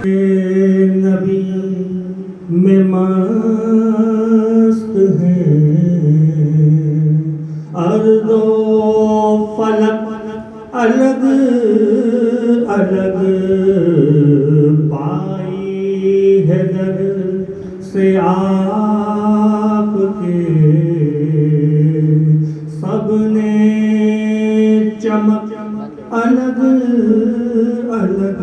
نبی میں مست ہیں، ارض و فلک الگ الگ پائی ہے در سے آپ کے، سب نے چمک الگ الگ۔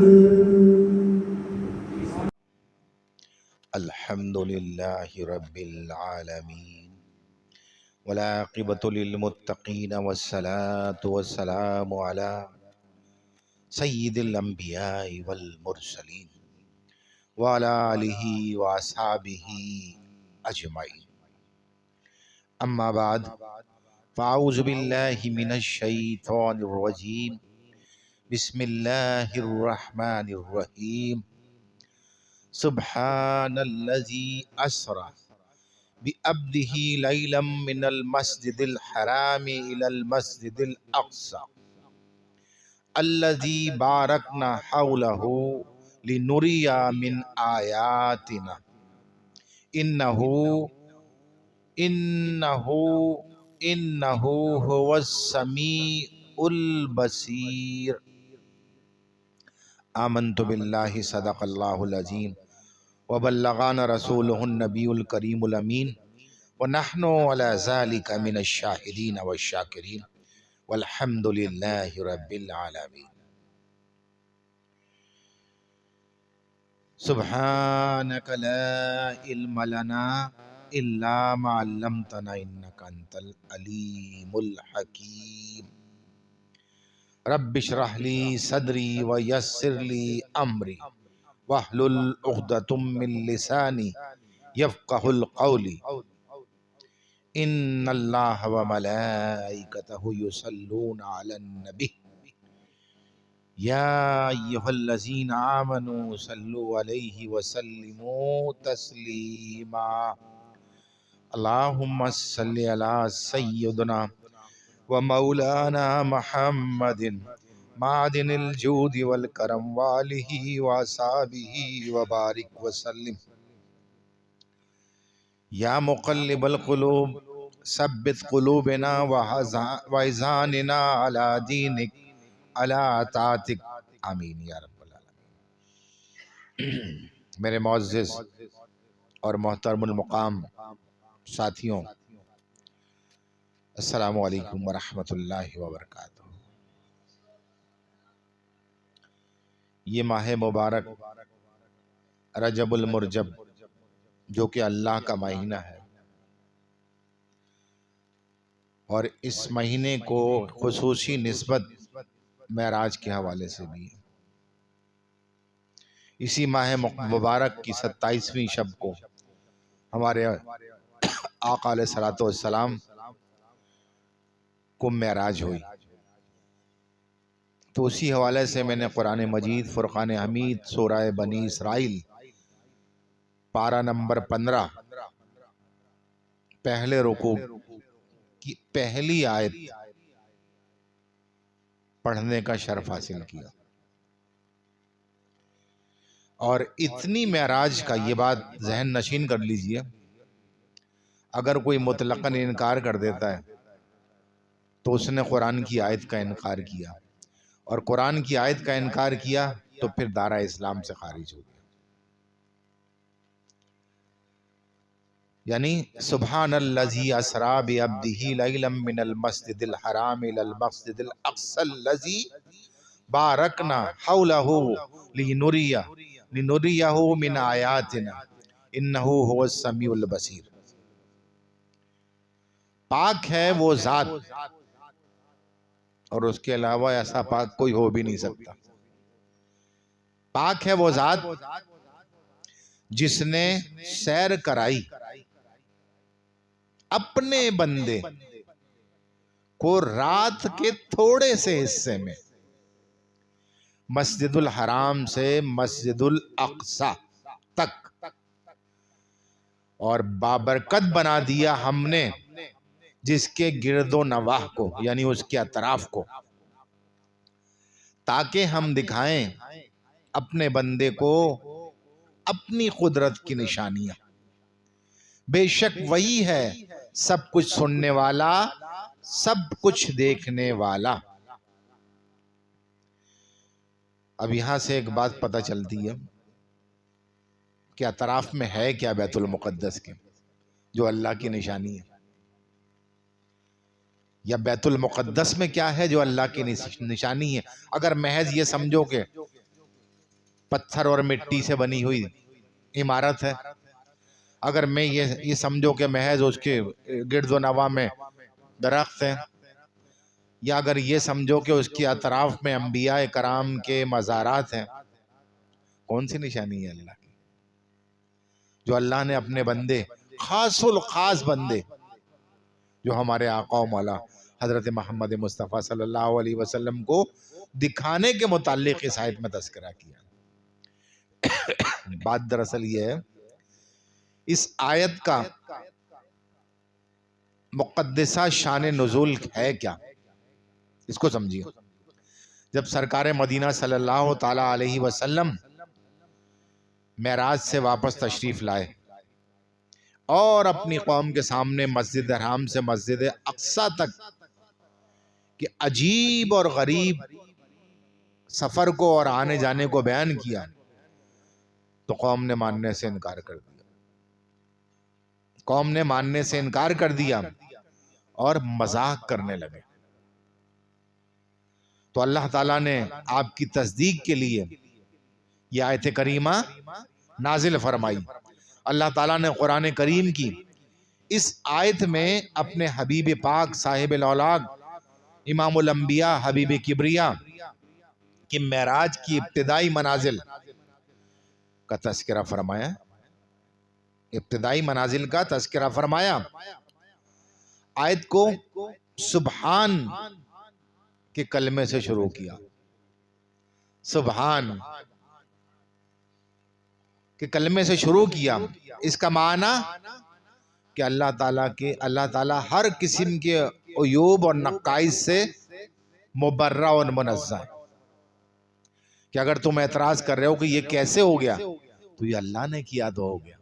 الحمدللہ رب العالمین والعاقبۃ للمتقین والصلاة والسلام علی سید الانبیاء والمرسلین وعلی آلہ واصحابہ اجمعین، اما بعد فاعوذ باللہ من الشیطان الرجیم، بسم اللہ الرحمن الرحیم۔ سبحان الذی اسری بعبدہ لیلا من المسجد الحرام الی المسجد الاقصی الذی بارکنا حولہ لنری من آیاتنا انہ هو السمیع البصیر۔ آمنت باللہ صدق اللہ العظیم وبلغنا رسولہ النبی الکریم الامین ونحن علی ذلک من الشاہدین والشاکرین والحمد للہ رب العالمین۔ سبحانک لا علم لنا الا ما علمتنا انک انت العلیم الحکیم۔ رب اشرح لی صدری ویسر لی امری واحلل عقدۃ من لسانی یفقهوا القول۔ ان اللہ وملائکتہ یصلون علی النبی یا ایھا الذین آمنوا صلوا علیہ وسلموا تسلیما۔ اللہم صل علی سیدنا ومولانا محمد معدن الجود والکرم وآلہ وصحبہ وبارک وسلم۔ یا مقلب القلوب ثبت قلوبنا واذہاننا علی دینک علی طاعتک، آمین یا رب العالمین۔ میرے معزز اور محترم المقام ساتھیوں، السلام علیکم ورحمۃ اللہ وبرکاتہ۔ یہ ماہ مبارک رجب المرجب جو کہ اللہ کا مہینہ ہے، اور اس مہینے کو خصوصی نسبت معراج کے حوالے سے بھی ہے۔ اسی ماہ مبارک کی 27ویں شب کو ہمارے آقا علیہ الصلوۃ والسلام کو معراج ہوئی، تو اسی حوالے سے میں نے قرآن مجید فرقان حمید سورہ بنی اسرائیل پارہ نمبر 15 پہلے رکوع کی پہلی آیت پڑھنے کا شرف حاصل کیا، اور اتنی معراج کا یہ بات ذہن نشین کر لیجئے، اگر کوئی مطلقاً انکار کر دیتا ہے تو اس نے قرآن کی آیت کا انکار کیا، اور قرآن کی آیت کا انکار کیا تو پھر دائرہ اسلام سے خارج ہو گیا۔ یعنی سبحان الذی اسری بعبدہ لیلا من المسجد الحرام الی المسجد الاقصی الذی بارکنا حولہ لنریہ من آیاتنا انہ هو السمیع البصیر۔ پاک ہے وہ ذات، اور اس کے علاوہ ایسا پاک کوئی ہو بھی نہیں سکتا۔ پاک ہے وہ ذات جس نے سیر کرائی اپنے بندے کو رات کے تھوڑے سے حصے میں مسجد الحرام سے مسجد الاقصی تک، اور بابرکت بنا دیا ہم نے جس کے گرد و نواح کو، یعنی اس کے اطراف کو، تاکہ ہم دکھائیں اپنے بندے کو اپنی قدرت کی نشانیاں. بے شک وہی ہے سب کچھ سننے والا، سب کچھ دیکھنے والا. اب یہاں سے ایک بات پتہ چلتی ہے کہ اطراف میں ہے کیا بیت المقدس کے جو اللہ کی نشانی ہے، یا بیت المقدس میں کیا ہے جو اللہ کی نشانی ہے. اگر محض یہ سمجھو کہ پتھر اور مٹی سے بنی ہوئی عمارت ہے، اگر میں یہ سمجھو کہ محض اس کے گرد و نواح میں درخت ہیں، یا اگر یہ سمجھو کہ اس کے اطراف میں انبیاء کرام کے مزارات ہیں، کون سی نشانی ہے اللہ کی؟ جو اللہ نے اپنے بندے، خاص الخاص بندے جو ہمارے آقا و مولا حضرت محمد مصطفیٰ صلی اللہ علیہ وسلم کو دکھانے کے متعلق اس آیت میں تذکرہ کیا. بات دراصل یہ ہے، اس آیت کا مقدسہ شان نزول ہے کیا، اس کو سمجھیے. جب سرکار مدینہ صلی اللہ تعالی علیہ وسلم معراج سے واپس تشریف لائے اور اپنی قوم کے سامنے مسجد حرام سے مسجد اقصی تک کہ عجیب اور غریب سفر کو اور آنے جانے کو بیان کیا، تو قوم نے ماننے سے انکار کر دیا. قوم نے ماننے سے انکار کر دیا اور مذاق کرنے لگے. تو اللہ تعالیٰ نے آپ کی تصدیق کے لیے یہ آیت کریمہ نازل فرمائی. اللہ تعالیٰ نے قرآن کریم کی اس آیت میں اپنے حبیب پاک صاحب الاولاق امام الانبیاء حبیب کبریا کی معراج کی ابتدائی منازل کا تذکرہ فرمایا. ابتدائی منازل کا تذکرہ فرمایا. آیت کو سبحان کے کلمے سے شروع کیا. سبحان کے کلمے سے شروع کیا. اس کا معنی کہ اللہ تعالیٰ ہر قسم کے عیوب اور نقائص سے مبرہ اور منزہ ہے. کہ اگر تم اعتراض کر رہے ہو کہ یہ کیسے ہو گیا، تو یہ اللہ نے کیا تو ہو گیا.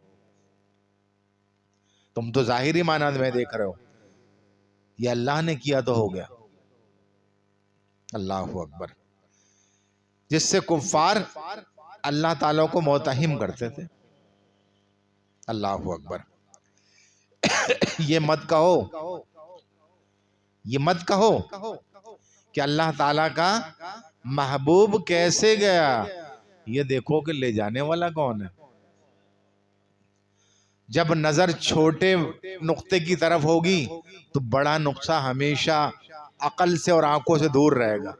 تم تو ظاہری معنی میں دیکھ رہے ہو، یہ اللہ نے کیا تو ہو گیا. اللہ اکبر. جس سے کفار اللہ تعالیٰ کو متہم کرتے تھے. اللہ اکبر. یہ مت کہو کہ اللہ تعالیٰ کا محبوب کیسے گیا، یہ دیکھو کہ لے جانے والا کون ہے. جب نظر چھوٹے نقطے کی طرف ہوگی تو بڑا نقطہ ہمیشہ عقل سے اور آنکھوں سے دور رہے گا،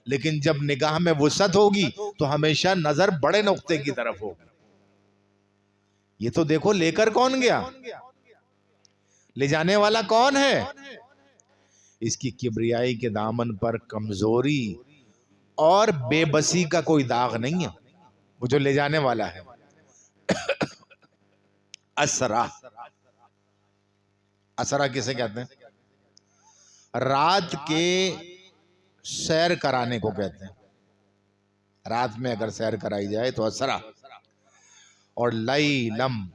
لیکن جب نگاہ میں وسعت ہوگی تو ہمیشہ نظر بڑے نقطے کی طرف ہوگی. یہ تو دیکھو لے کر کون گیا، لے جانے والا کون ہے. اس کی کبریائی کے دامن پر کمزوری اور بے بسی کا کوئی داغ نہیں ہے. وہ جو لے جانے والا ہے. اسرا کسے کہتے ہیں؟ رات کے سیر کرانے کو کہتے ہیں. رات میں اگر سیر کرائی جائے تو اسرا. اور لیلم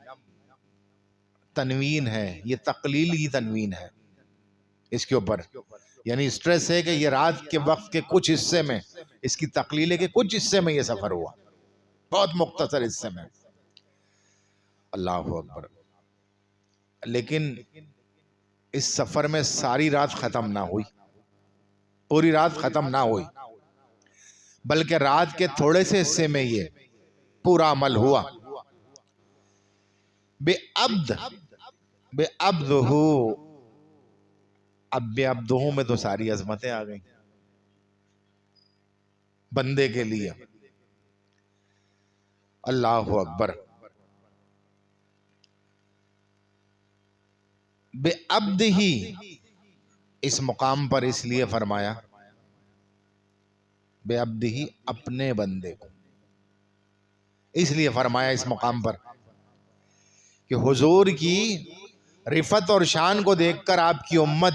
تنوین ہے، یہ تقلیلی تنوین ہے اس کے اوپر، یعنی اسٹریس ہے کہ یہ رات کے وقت کے کچھ حصے میں، اس کی تقلیل ہے کہ کچھ حصے میں یہ سفر ہوا، بہت مختصر حصے میں. اللہ اکبر. لیکن اس سفر میں ساری رات ختم نہ ہوئی، پوری رات ختم نہ ہوئی، بلکہ رات کے تھوڑے سے حصے میں یہ پورا عمل ہوا. بے عبدہو. اب بے عبدہو میں تو ساری عظمتیں آ گئیں بندے کے لیے. اللہ اکبر. بے عبد ہی اس مقام پر اس لیے فرمایا، بے عبد ہی اپنے بندے کو اس لیے فرمایا اس مقام پر کہ حضور کی رفت اور شان کو دیکھ کر آپ کی امت،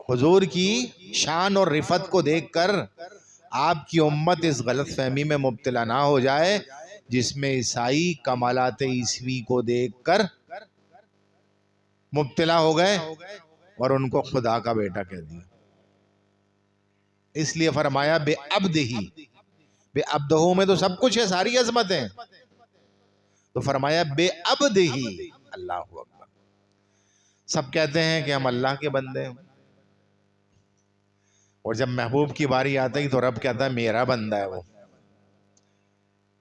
حضور کی شان اور رفت کو دیکھ کر آپ کی امت اس غلط فہمی میں مبتلا نہ ہو جائے جس میں عیسائی کمالات عیسوی کو دیکھ کر مبتلا ہو گئے اور ان کو خدا کا بیٹا کہہ دیا. اس لیے فرمایا بے عبدہی، بے عبدہو میں تو سب کچھ ہے، ساری عظمت ہے، تو فرمایا بے عبدہی. اللہ اکبر. سب کہتے ہیں کہ ہم اللہ کے بندے ہیں، اور جب محبوب کی باری آتی تو رب کہتا ہے میرا بندہ ہے وہ.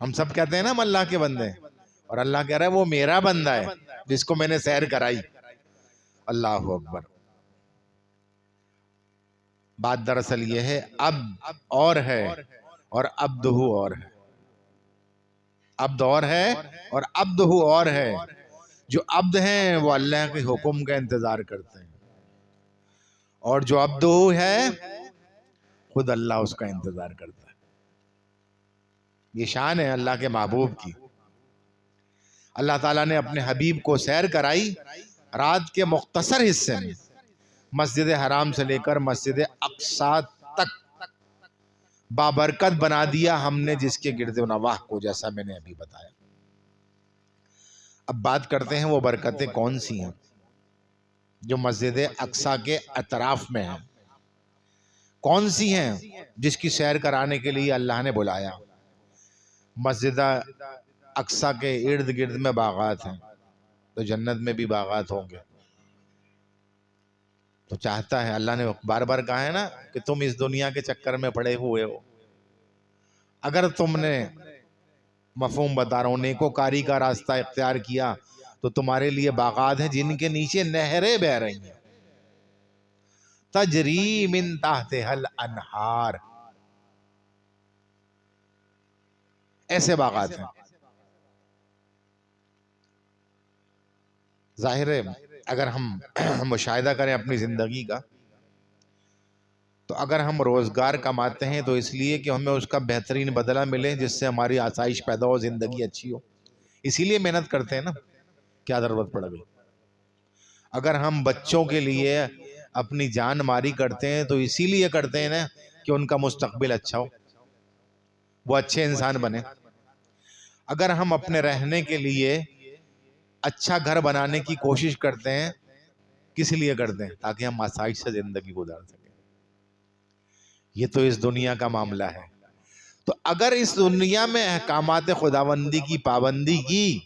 ہم سب کہتے ہیں نا ہم اللہ کے بندے ہیں، اور اللہ کہہ رہا ہے وہ میرا بندہ ہے جس کو میں نے سیر کرائی. اللہ اکبر. بات دراصل یہ ہے اب اور ہے اور عبدہ اور ہے. عبد اور ہے اور عبدہ اور ہے. جو عبد ہیں وہ اللہ کے حکم کا انتظار کرتے ہیں، اور جو عبدہ ہے خود اللہ اس کا انتظار کرتا ہے. یہ شان ہے اللہ کے محبوب کی. اللہ تعالیٰ نے اپنے حبیب کو سیر کرائی رات کے مختصر حصے میں، مسجد حرام سے لے کر مسجد اقصی تک بابرکت بنا دیا ہم نے جس کے گرد و نواح کو، جیسا میں نے ابھی بتایا. اب بات کرتے ہیں وہ برکتیں کون سی ہیں جو مسجد اقصی کے اطراف میں ہیں. کون سی ہیں جس کی سیر کرانے کے لیے اللہ نے بلایا. مسجد اقصی کے ارد گرد میں باغات ہیں، تو جنت میں بھی باغات ہوں گے. تو چاہتا ہے اللہ نے بار بار کہا ہے نا کہ تم اس دنیا کے چکر میں پڑے ہوئے ہو. اگر تم نے مفہوم بتا رہا ہوں نیکوکاری کا راستہ اختیار کیا تو تمہارے لیے باغات ہیں جن کے نیچے نہریں بہ رہی ہیں، تجری من تحتها الانہار. ایسے باغات ہیں. ظاہر ہے اگر ہم مشاہدہ کریں اپنی زندگی کا تو اگر ہم روزگار کماتے ہیں تو اس لیے کہ ہمیں اس کا بہترین بدلہ ملے جس سے ہماری آسائش پیدا ہو، زندگی اچھی ہو، اسی لیے محنت کرتے ہیں نا. کیا ضرورت پڑ گئی؟ اگر ہم بچوں کے لیے اپنی جان ماری کرتے ہیں تو اسی لیے کرتے ہیں نا کہ ان کا مستقبل اچھا ہو، وہ اچھے انسان بنے. اگر ہم اپنے رہنے کے لیے اچھا گھر بنانے کی کوشش کرتے ہیں کس لیے کرتے ہیں؟ تاکہ ہم آسائش سے زندگی گزار سکیں. یہ تو اس دنیا کا معاملہ ہے. تو اگر اس دنیا میں احکامات خداوندی کی پابندی کی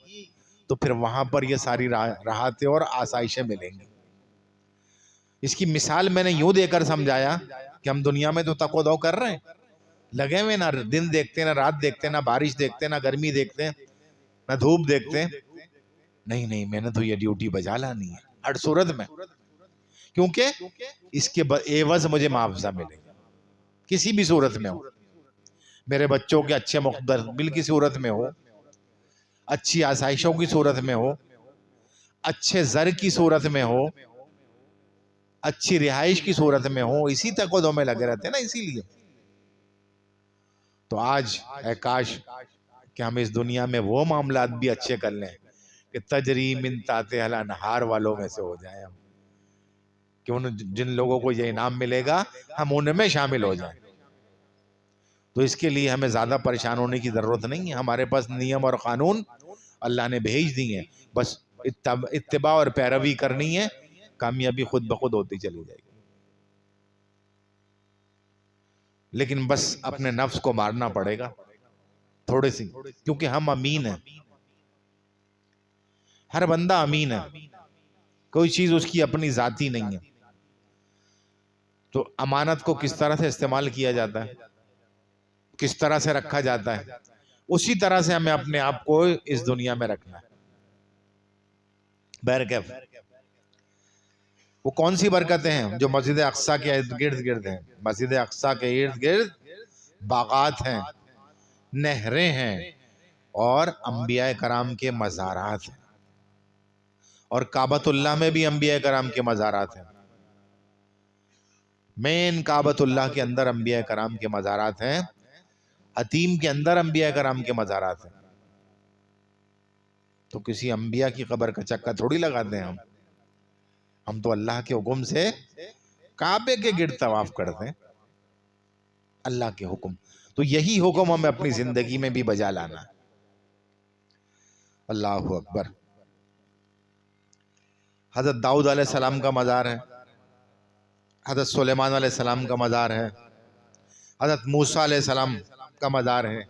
تو پھر وہاں پر یہ ساری راحتیں اور آسائشیں ملیں گی. اس کی مثال میں نے یوں دے کر سمجھایا کہ ہم دنیا میں تو تق و دو کر رہے ہیں، لگے ہوئے نہ دن دیکھتے، نہ رات دیکھتے، نہ بارش دیکھتے، نہ گرمی دیکھتے، نہ دھوپ دیکھتے. نہیں میں نے تو یہ ڈیوٹی بجا لانی ہے ہر صورت میں، کیونکہ اس کے عوض مجھے معاوضہ ملے گا کسی بھی صورت میں ہو. میرے بچوں کے اچھے مستقبل کی صورت میں ہو، اچھی آسائشوں کی صورت میں ہو، اچھے زر کی صورت میں ہو، اچھی رہائش کی صورت میں ہو. اسی تک و دو میں لگے رہتے ہیں نا. اسی لیے تو آج اے کاش کہ ہم اس دنیا میں وہ معاملات بھی اچھے کر لیں کہ تجری من تحتها الانہار والوں میں سے ہو جائیں ہم، کہ جن لوگوں کو یہ انعام ملے گا ہم ان میں شامل ہو جائیں. تو اس کے لیے ہمیں زیادہ پریشان ہونے کی ضرورت نہیں ہے. ہمارے پاس نیم اور قانون اللہ نے بھیج دی ہیں، بس اتباع اور پیروی کرنی ہے، کامیابی خود بخود ہوتی چلی جائے گی. لیکن بس اپنے نفس کو مارنا پڑے گا تھوڑے سی، کیونکہ ہم امین ہیں. ہر بندہ امین ہے، کوئی چیز اس کی اپنی ذاتی نہیں ہے. تو امانت کو کس طرح سے استعمال کیا جاتا ہے، کس طرح سے رکھا جاتا ہے، اسی طرح سے ہمیں اپنے آپ کو اس دنیا میں رکھنا ہے. بہرکیف وہ کون سی برکتیں ہیں جو مسجد اقصی کے ارد گرد ہیں؟ مسجد اقصی کے ارد گرد باغات ہیں، نہریں ہیں، اور انبیاء کرام کے مزارات ہیں. اور کعبۃ اللہ میں بھی انبیاء کرام کے مزارات ہیں. مین کعبۃ اللہ کے اندر انبیاء کرام کے مزارات ہیں، حتیم کے اندر انبیاء کرام کے مزارات ہیں. تو کسی انبیاء کی قبر کا چکا تھوڑی لگاتے ہیں ہم تو اللہ کے حکم سے کعبے کے گرد طواف کرتے ہیں. اللہ کے حکم. تو یہی حکم ہمیں اپنی زندگی میں بھی بجا لانا ہے. اللہ اکبر. حضرت داؤد علیہ السلام کا مزار ہے, حضرت سلیمان علیہ السلام کا مزار ہے, حضرت موسیٰ علیہ السلام کا مزار ہے.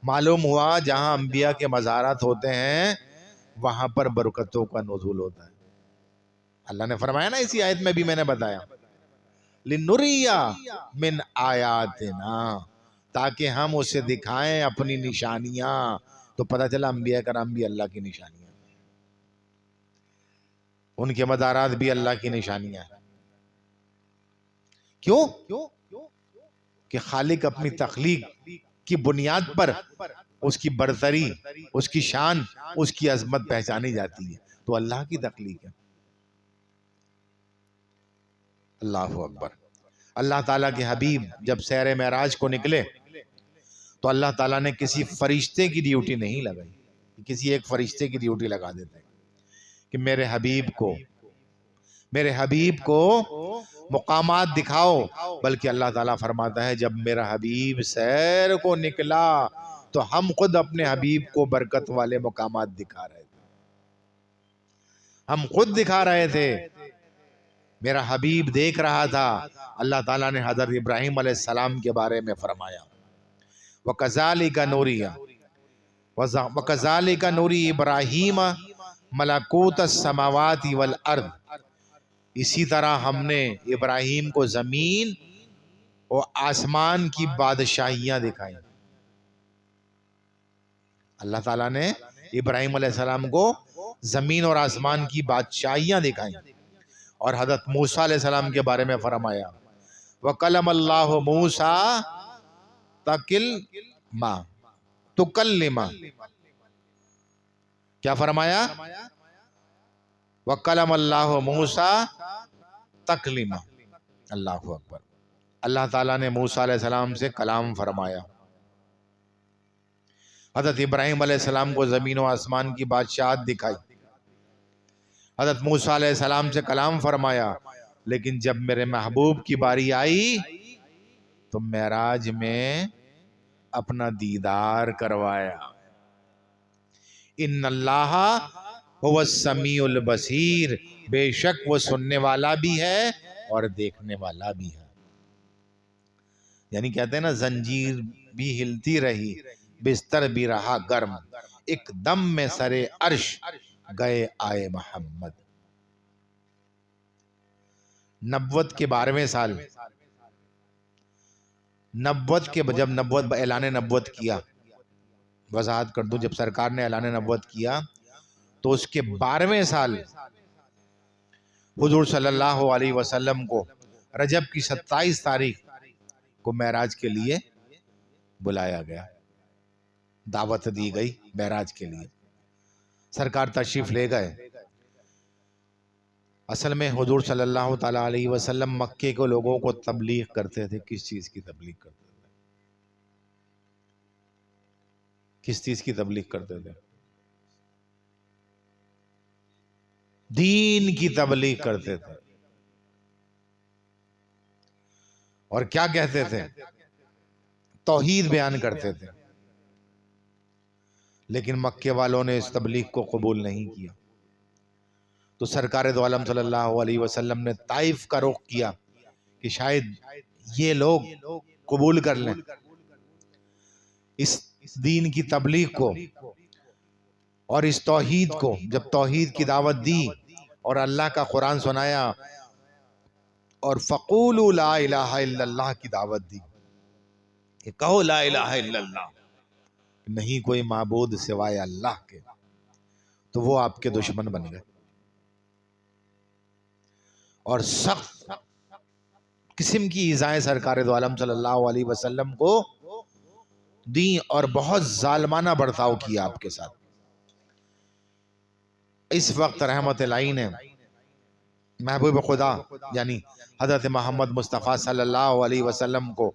معلوم ہوا جہاں انبیاء کے مزارات ہوتے ہیں وہاں پر برکتوں کا نزول ہوتا ہے. اللہ نے فرمایا نا اسی آیت میں بھی میں نے بتایا, لِنُرِيَ مِنْ آیاتنا, تاکہ ہم اسے دکھائیں اپنی نشانیاں. تو پتہ چلا انبیاء کرام بھی اللہ کی نشانیاں, ان کے مزارات بھی اللہ کی نشانیاں ہیں. کیوں کہ خالق اپنی تخلیق کی بنیاد پر اس کی برتری, اس کی شان, اس کی عظمت پہچانی جاتی ہے. تو اللہ کی تخلیق ہے. اللہ اکبر. اللہ تعالیٰ کے حبیب جب سیر معراج کو نکلے تو اللہ تعالیٰ نے کسی فرشتے کی ڈیوٹی نہیں لگائی, کسی ایک فرشتے کی ڈیوٹی لگا دیتے کہ میرے حبیب کو مقامات دکھاؤ. بلکہ اللہ تعالیٰ فرماتا ہے جب میرا حبیب سیر کو نکلا تو ہم خود اپنے حبیب کو برکت والے مقامات دکھا رہے تھے, ہم خود دکھا رہے تھے, میرا حبیب دیکھ رہا تھا. اللہ تعالیٰ نے حضرت ابراہیم علیہ السلام کے بارے میں فرمایا وَكَذَلِكَ نُورِي إِبْرَاهِيمَ مَلَكُوتَ السَّمَاوَاتِ وَالْأَرْضِ, اسی طرح ہم نے ابراہیم کو زمین اور آسمان کی بادشاہیاں دکھائیں. اللہ تعالیٰ نے ابراہیم علیہ السلام کو زمین اور آسمان کی بادشاہیاں دکھائیں. اور حضرت موسیٰ علیہ السلام کے بارے میں فرمایا وَكَلَمَ اللَّهُ مُوسَىٰ تُكَلِّمَ, کیا فرمایا وَكَلَمَ اللَّهُ مُوسَىٰ تَكْلِيمًا. اللہ اکبر. اللہ تعالیٰ نے موسیٰ علیہ السلام سے کلام فرمایا. حضرت ابراہیم علیہ السلام کو زمین و آسمان کی بادشاہت دکھائی, حضرت موسیٰ علیہ السلام سے کلام فرمایا. لیکن جب میرے محبوب کی باری آئی تو معراج میں اپنا دیدار کروایا. ان اللہ هو السمیع البصیر, بے شک وہ سننے والا بھی ہے اور دیکھنے والا بھی ہے. یعنی کہتے ہیں نا زنجیر بھی ہلتی رہی, بستر بھی رہا گرم, ایک دم میں سرے عرش گئے آئے محمد. نبوت کے 12ویں سال, جب اعلان نبوت کیا, وضاحت کر دوں, جب سرکار نے اعلان نبوت کیا تو اس کے 12ویں سال حضور صلی اللہ علیہ وسلم کو رجب کی 27 تاریخ کو معراج کے لیے بلایا گیا, دعوت دی گئی معراج کے لیے. سرکار تشریف لے گئے. اصل میں حضور صلی اللہ تعالیٰ علیہ وسلم مکے کے لوگوں کو تبلیغ کرتے تھے. کس چیز کی تبلیغ کرتے تھے؟ کس چیز کی تبلیغ کرتے تھے؟ دین کی تبلیغ کرتے تھے. اور کیا کہتے تھے؟ توحید بیان کرتے تھے. لیکن مکے والوں نے اس تبلیغ کو قبول نہیں کیا. تو سرکار دو عالم صلی اللہ علیہ وسلم نے طائف کا رخ کیا کہ شاید یہ لوگ قبول کر لیں اس دین کی تبلیغ کو اور اس توحید کو. جب توحید کی دعوت دی اور اللہ کا قرآن سنایا اور فقولوا لا الہ الا اللہ کی دعوت دی کہ کہو لا الہ الا اللہ, نہیں کوئی معبود سوائے اللہ کے, تو وہ آپ کے دشمن بن گئے اور سخت قسم کی ایذائیں سرکار دو عالم صلی اللہ علیہ وسلم کو دیں اور بہت ظالمانہ برتاؤ کیا آپ کے ساتھ. اس وقت رحمت العین نے محبوب خدا یعنی حضرت محمد مصطفیٰ صلی اللہ علیہ وسلم کو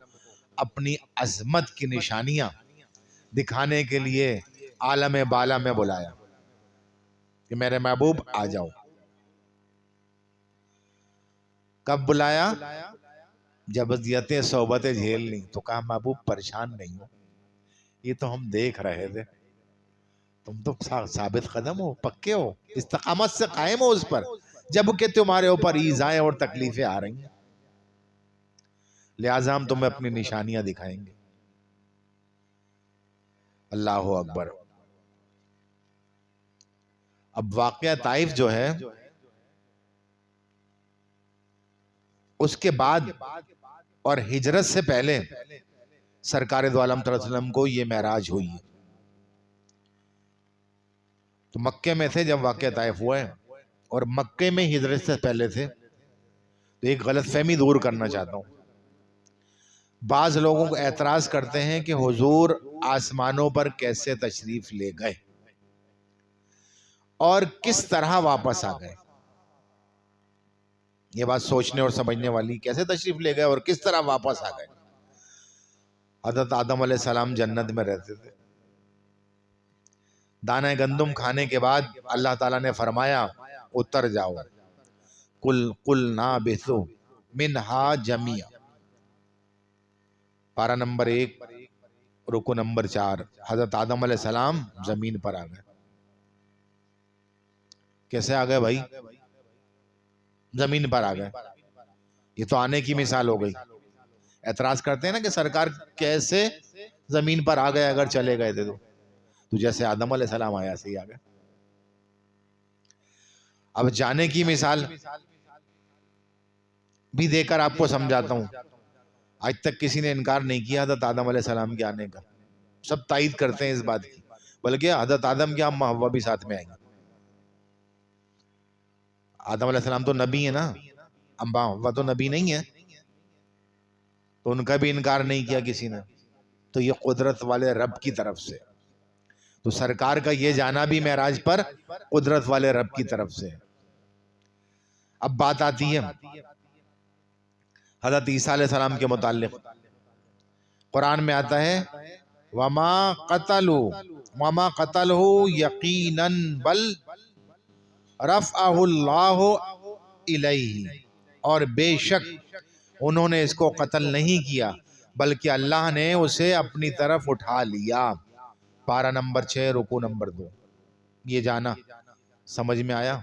اپنی عظمت کی نشانیاں دکھانے کے لیے عالم بالا میں بلایا کہ میرے محبوب آ جاؤ. کب بلایا؟ جب اذیتیں صحبتیں جھیل لی تو کہا محبوب پریشان نہیں ہو، یہ تو ہم دیکھ رہے تھے، تم تو ثابت قدم ہو، پکے ہو، استقامت سے قائم ہو اس پر، جب کہ تمہارے اوپر ایذائیں اور تکلیفیں آ رہی ہیں، لہٰذا ہم تمہیں اپنی نشانیاں دکھائیں گے۔ اللہ اکبر۔ اب واقعہ طائف جو ہے اس کے بعد اور ہجرت سے پہلے سرکار دو عالم صلی اللہ علیہ وسلم کو یہ معراج ہوئی ہے۔ تو مکے میں تھے جب واقعہ طائف ہوا ہے، اور مکے میں ہجرت سے پہلے تھے۔ تو ایک غلط فہمی دور کرنا چاہتا ہوں۔ بعض لوگوں کو اعتراض کرتے ہیں کہ حضور آسمانوں پر کیسے تشریف لے گئے اور کس طرح واپس آ گئے۔ یہ بات سوچنے اور سمجھنے والی، کیسے تشریف لے گئے اور کس طرح واپس آ گئے۔ حضرت آدم علیہ السلام جنت میں رہتے تھے، دانہ گندم کھانے کے بعد اللہ تعالیٰ نے فرمایا اتر جاؤ، قُلْنَا اهْبِطُوا مِنْهَا جَمِيعًا، پارہ نمبر 1 رکو نمبر 4۔ حضرت آدم علیہ السلام زمین پر آ گئے۔ کیسے آ گئے بھائی؟ زمین پر آ گئے، یہ تو آنے کی مثال ہو گئی۔ اعتراض کرتے ہیں نا کہ سرکار کیسے زمین پر آ گئے اگر چلے گئے تھے تو جیسے آدم علیہ السلام آیا ایسے ہی آ گئے۔ اب جانے کی مثال بھی دے کر آپ کو سمجھاتا ہوں۔ آج تک کسی نے انکار نہیں کیا حضرت آدم علیہ السلام کے آنے کا، سب تائید کرتے ہیں اس بات کی، بلکہ حضرت آدم کی اماں حوا بھی ساتھ میں آئیں گی۔ آدم علیہ السلام تو نبی ہیں نا، اماں حوا تو نبی نہیں ہے، تو ان کا بھی انکار نہیں کیا کسی نے۔ تو یہ قدرت والے رب کی طرف سے، تو سرکار کا یہ جانا بھی معراج پر قدرت والے رب کی طرف سے۔ اب بات آتی ہے حضرت عیسیٰ علیہ السلام کے متعلق۔ قرآن میں آتا ہے وَمَا قَتَلُهُ يَقِينًا بَلْ رَفْعَهُ اللَّهُ إِلَيْهِ، اور بے شک انہوں نے اس کو قتل نہیں کیا بلکہ اللہ نے اسے اپنی طرف اٹھا لیا۔ پارہ نمبر 6 رکو نمبر 2۔ یہ جانا سمجھ میں آیا؟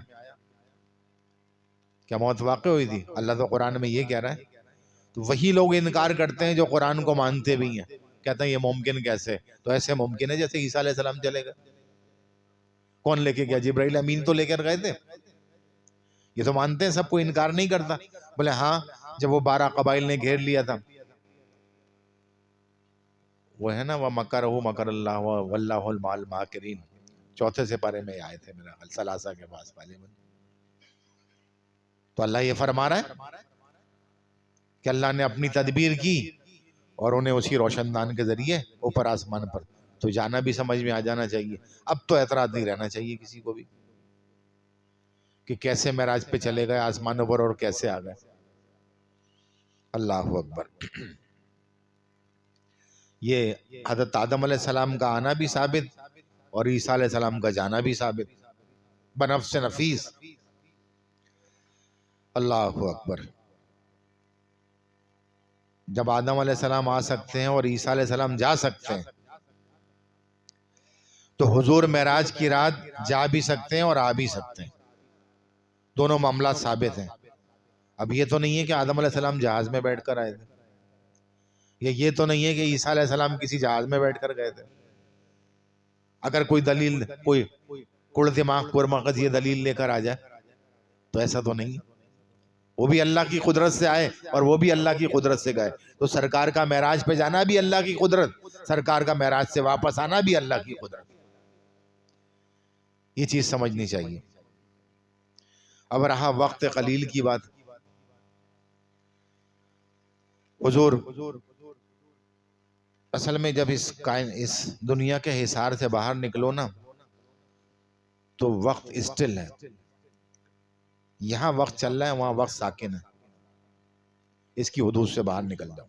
کیا موت واقع ہوئی تھی؟ اللہ تو قرآن میں یہ کہہ رہا ہے۔ تو وہی لوگ انکار کرتے ہیں جو قرآن کو مانتے بھی ہیں، کہتے ہیں یہ ممکن کیسے؟ تو ایسے ممکن ہے جیسے عیسیٰ علیہ السلام چلے گئے۔ کون لے کے گیا؟ جبرائیل امین تو لے کر گئے تھے۔ یہ تو مانتے ہیں، سب کو انکار نہیں کرتا، بولے ہاں جب وہ 12 قبائل نے گھیر لیا تھا، وہ ہے نا وَمَكَرُوا مَكَرَ اللَّهُ وَاللَّهُ مَعَ الْمَاكِرِينَ، چوتھے سپارے میں آئے تھے میرا خیال، ثلاثہ کے پاس والے میں۔ تو اللہ یہ فرما رہا ہے کہ اللہ نے اپنی تدبیر کی اور انہیں اسی روشن دان کے ذریعے اوپر آسمان پر، تو جانا بھی سمجھ میں آ جانا چاہیے۔ اب تو اعتراض نہیں رہنا چاہیے کسی کو بھی کہ کیسے معراج پہ چلے گئے آسمانوں پر اور کیسے آ گئے۔ اللہ اکبر۔ یہ حضرت آدم علیہ السلام کا آنا بھی ثابت اور عیسیٰ علیہ السلام کا جانا بھی ثابت، بنفس نفیس۔ اللہ اکبر۔ جب آدم علیہ السلام آ سکتے ہیں اور عیسیٰ علیہ السلام جا سکتے ہیں، تو حضور معراج کی رات جا بھی سکتے ہیں اور آ بھی سکتے ہیں، دونوں معاملات ثابت ہیں۔ اب یہ تو نہیں ہے کہ آدم علیہ السلام جہاز میں بیٹھ کر آئے تھے، یا یہ تو نہیں ہے کہ عیسیٰ علیہ السلام کسی جہاز میں بیٹھ کر گئے تھے۔ اگر کوئی دلیل، کوئی کڑ دماغ کڑ مغز یہ دلیل لے کر آ جائے تو ایسا تو نہیں ہے، وہ بھی اللہ کی قدرت سے آئے اور وہ بھی اللہ کی قدرت سے گئے۔ تو سرکار کا معراج پہ جانا بھی اللہ کی قدرت، سرکار کا معراج سے واپس آنا بھی اللہ کی قدرت، یہ چیز سمجھنی چاہیے۔ اب رہا وقت قلیل کی بات، حضور اصل میں جب اس دنیا کے حصار سے باہر نکلو نا تو وقت اسٹل ہے، یہاں وقت چل رہا ہے وہاں وقت ساکن ہے، اس کی حدود سے باہر نکل جاؤ۔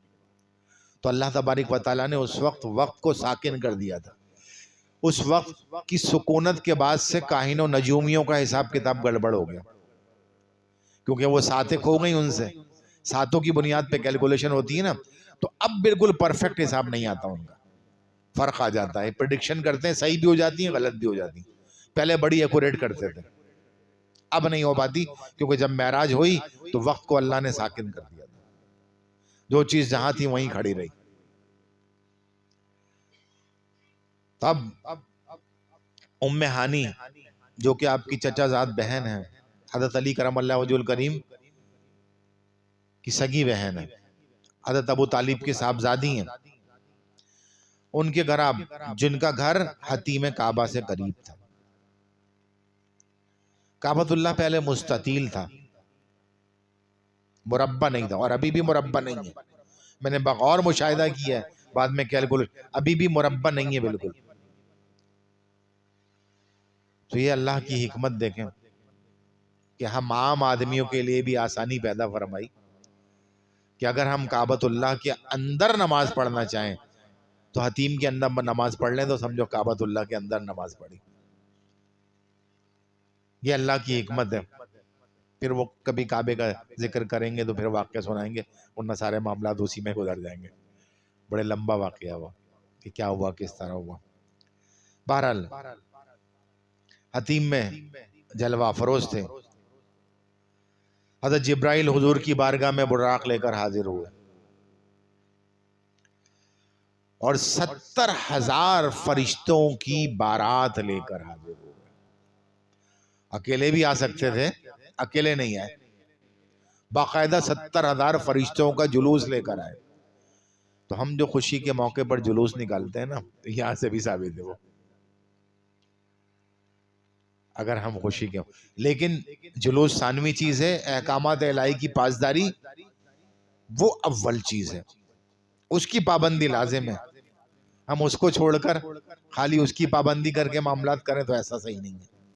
تو اللہ تبارک و تعالیٰ نے اس وقت کو ساکن کر دیا تھا۔ اس وقت کی سکونت کے بعد سے کاہن و نجومیوں کا حساب کتاب گڑبڑ ہو گیا، کیونکہ وہ ساتق ہو گئی ان سے ساتوں کی بنیاد پہ کیلکولیشن ہوتی ہے نا، تو اب بالکل پرفیکٹ حساب نہیں آتا ان کا، فرق آ جاتا ہے. پریڈکشن کرتے ہیں، صحیح بھی ہو جاتی ہیں، غلط بھی ہو جاتی ہیں. پہلے بڑی ایکوریٹ کرتے تھے، اب نہیں ہو پاتی، کیونکہ جب معراج ہوئی تو وقت کو اللہ نے ساکن کر دیا تھا. جو چیز جہاں تھی وہیں کھڑی رہی. تب ام ہانی جو کہ آپ کی چچا زاد بہن ہے، حضرت علی کرم اللہ وجہ الکریم کی سگی بہن ہے، حضرت ابو طالب کی صاحبزادی ہیں. ان کے گھر آپ، جن کا گھر حتیم کعبہ سے قریب تھا. کعبۃ اللہ پہلے مستطیل تھا، مربع نہیں تھا، اور ابھی بھی مربع نہیں ہے. میں نے بغور مشاہدہ کیا ہے، بعد میں کیلکولیٹ، ابھی بھی مربع نہیں ہے بالکل. تو یہ اللہ کی حکمت دیکھیں کہ ہم عام آدمیوں کے لیے بھی آسانی پیدا فرمائی کہ اگر ہم کعبۃ اللہ کے اندر نماز پڑھنا چاہیں تو حتیم کے اندر نماز پڑھ لیں تو سمجھو کعبۃ اللہ کے اندر نماز پڑھی. یہ اللہ کی حکمت ہے. پھر وہ کبھی کعبے کا ذکر کریں گے تو پھر واقعہ سنائیں گے، ورنہ سارے معاملات اسی میں گزر جائیں گے. بڑے لمبا واقعہ ہوا کہ کیا ہوا، کس طرح ہوا. بہرحال حتیم میں جلوہ فروز تھے. حضرت جبرائیل حضور کی بارگاہ میں براق لے کر حاضر ہوئے اور 70,000 فرشتوں کی بارات لے کر حاضر ہوئے. اکیلے بھی آ سکتے تھے، اکیلے نہیں آئے، باقاعدہ 70,000 فرشتوں کا جلوس لے کر آئے. تو ہم جو خوشی کے موقع پر جلوس نکالتے ہیں نا، یہاں سے بھی ثابت ہے وہ، اگر ہم خوشی کے، لیکن جلوس ثانوی چیز ہے، احکامات الہی کی پاسداری وہ اول چیز ہے، اس کی پابندی لازم ہے. ہم اس کو چھوڑ کر خالی اس کی پابندی کر کے معاملات کریں تو ایسا صحیح نہیں ہے.